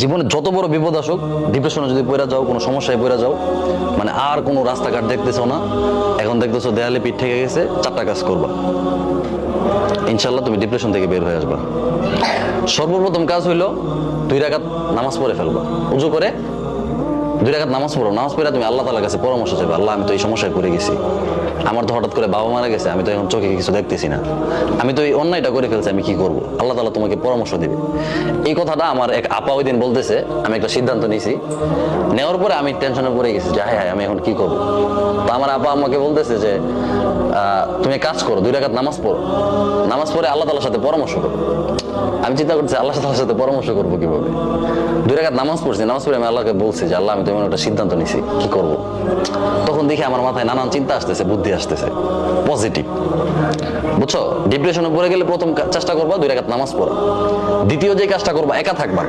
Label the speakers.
Speaker 1: জীবনে যত বড় বিপদ আসুক, ডিপ্রেশনে যদি পড়ে যাও, কোনো সমস্যায় পড়ে যাও, মানে আর কোনো রাস্তাঘাট দেখতেছো না, এখন দেখতেছো দেয়ালে পিঠ থেকে গেছে, চারটা কাজ করবা, ইনশাল্লাহ তুমি ডিপ্রেশন থেকে বের হয়ে আসবা। সর্বপ্রথম কাজ হইলো 2 রাকাত নামাজ পড়ে ফেলবা। উজু করে 2 রাকাত নামাজ পড়ো। নামাজ পড়ে তুমি আল্লাহ তাআলার কাছে পরামর্শ চাইবে, আল্লাহ আমি তো এই সমস্যায় পড়ে গেছি, আমার তো হঠাৎ করে বাবা মারা গেছে, আমি তো এখন চোখে কিছু দেখতেছি না, আমি তো এই অন্যায়টা করে ফেলছি, আমি কি করব? আল্লাহ তাআলা তোমাকে পরামর্শ দিবে। এই কথাটা আমার এক আপা ওই দিন বলতেছে, আমি একটা সিদ্ধান্ত নিয়েছি, নেওয়ার পরে আমি টেনশনে পড়ে গেছি যে হায় হায় আমি এখন কি করবো। তো আমার আপা আমাকে বলতেছে যে তুমি কাজ করো, 2 রাকাত নামাজ পড়ো, নামাজ পড়ে আল্লাহ তাআলার সাথে পরামর্শ করো। আমি চিন্তা করছি আল্লাহ তাআলার সাথে পরামর্শ করবো কিভাবে। 2 রাকাত নামাজ পড়ছি, নামাজ পড়ে আমি আল্লাহকে বলছি যে আল্লাহ আমি তো এমন একটা সিদ্ধান্ত নিছি, কি করব। তখন দেখি আমার মাথায় নানান চিন্তা আসতেছে, বুদ্ধি আসতেছে, পজিটিভ, বুঝছো? ডিপ্রেশনে পড়ে গেলে প্রথম চেষ্টা করবা 2 রাকাত নামাজ পড়া। দ্বিতীয় যে কাজটা করবা, একা থাকবা।